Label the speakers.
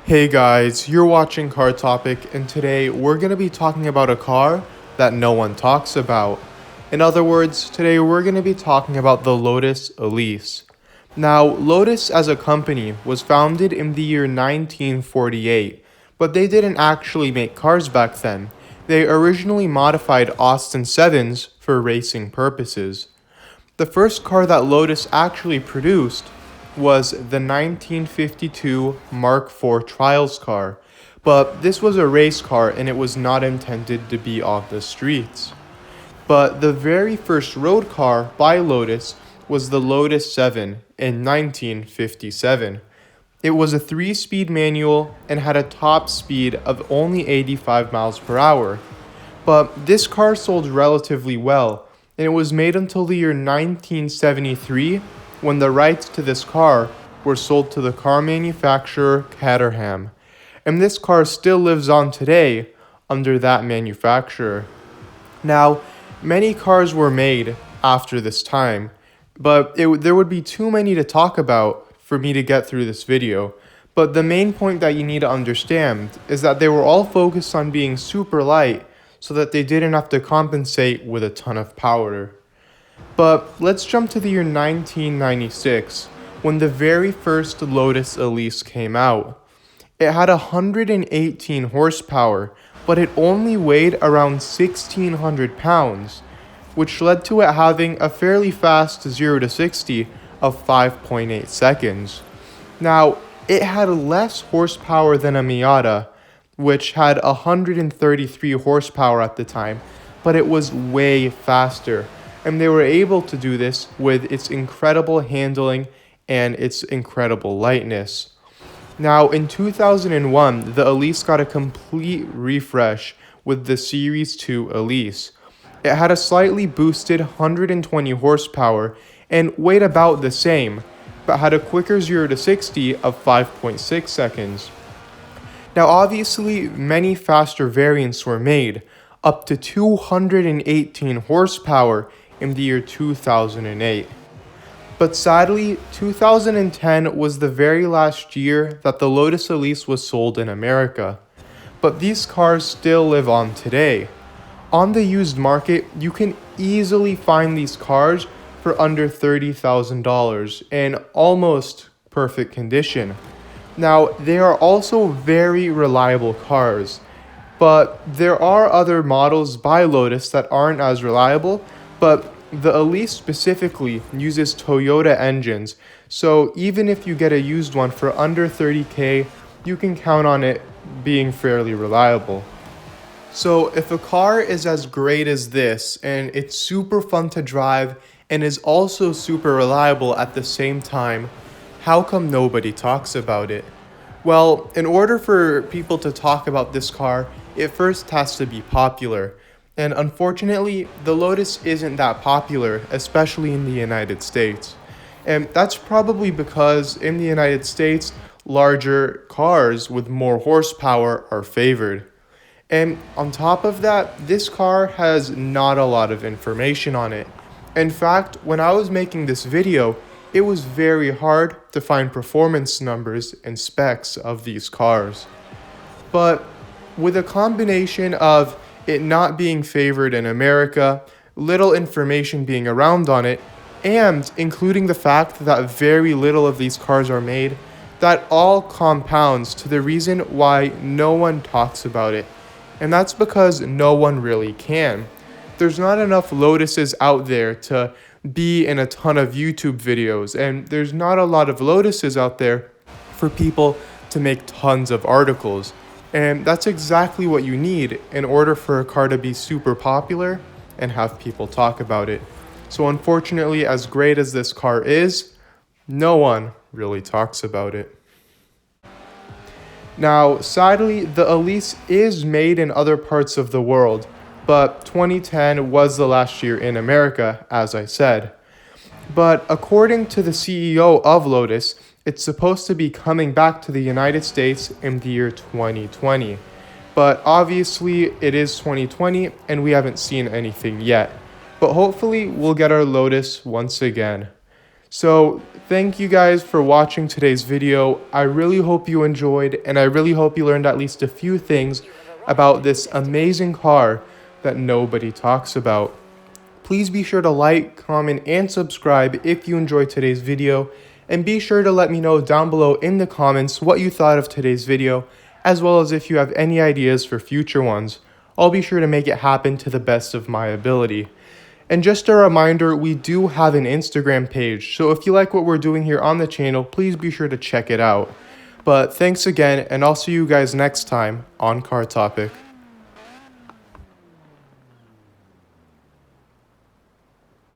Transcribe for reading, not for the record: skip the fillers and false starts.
Speaker 1: Hey guys, you're watching Car Topic, and today we're going to be talking about a car that no one talks about. In other words, today we're going to be talking about the Lotus Elise. Now, Lotus as a company was founded in the year 1948, but they didn't actually make cars back then. They originally modified Austin 7s for racing purposes. The first car that Lotus actually produced was the 1952 Mark IV Trials car, but this was a race car and it was not intended to be on the streets. But the very first road car by Lotus was the Lotus 7 in 1957. It was a 3-speed manual and had a top speed of only 85 miles per hour. But this car sold relatively well, and it was made until the year 1973 when the rights to this car were sold to the car manufacturer Caterham. And this car still lives on today under that manufacturer. Now, many cars were made after this time, but there would be too many to talk about for me to get through this video. But the main point that you need to understand is that they were all focused on being super light so that they didn't have to compensate with a ton of power. But let's jump to the year 1996, when the very first Lotus Elise came out. It had 118 horsepower, but it only weighed around 1,600 pounds, which led to it having a fairly fast 0 to 60 of 5.8 seconds. Now, it had less horsepower than a Miata, which had 133 horsepower at the time, but it was way faster. And they were able to do this with its incredible handling and its incredible lightness. Now, in 2001, the Elise got a complete refresh with the Series 2 Elise. It had a slightly boosted 120 horsepower and weighed about the same, but had a quicker 0 to 60 of 5.6 seconds. Now, obviously, many faster variants were made, up to 218 horsepower in the year 2008. But sadly, 2010 was the very last year that the Lotus Elise was sold in America. But these cars still live on today. On the used market, you can easily find these cars for under $30,000 in almost perfect condition. Now, they are also very reliable cars, but there are other models by Lotus that aren't as reliable. But the Elise specifically uses Toyota engines, so even if you get a used one for under $30K, you can count on it being fairly reliable. So if a car is as great as this, and it's super fun to drive, and is also super reliable at the same time, how come nobody talks about it? Well, in order for people to talk about this car, it first has to be popular. And unfortunately, the Lotus isn't that popular, especially in the United States. And that's probably because in the United States, larger cars with more horsepower are favored. And on top of that, this car has not a lot of information on it. In fact, when I was making this video, it was very hard to find performance numbers and specs of these cars. But with a combination of it not being favored in America, little information being around on it, and including the fact that very little of these cars are made, that all compounds to the reason why no one talks about it. And that's because no one really can. There's not enough Lotuses out there to be in a ton of YouTube videos, and there's not a lot of Lotuses out there for people to make tons of articles. And that's exactly what you need in order for a car to be super popular and have people talk about it. So unfortunately, as great as this car is, no one really talks about it. Now, sadly, the Elise is made in other parts of the world, but 2010 was the last year in America, as I said. But according to the CEO of Lotus, it's supposed to be coming back to the United States in the year 2020. But obviously, it is 2020 and we haven't seen anything yet. But hopefully, we'll get our Lotus once again. So Thank you guys for watching today's video. I really hope you enjoyed, and I really hope you learned at least a few things about this amazing car that nobody talks about. Please be sure to like, comment, and subscribe if you enjoyed today's video, and be sure to let me know down below in the comments what you thought of today's video, as well as if you have any ideas for future ones. I'll be sure to make it happen to the best of my ability. And just a reminder, we do have an Instagram page, so if you like what we're doing here on the channel, please be sure to check it out. But thanks again, and I'll see you guys next time on Car Topic.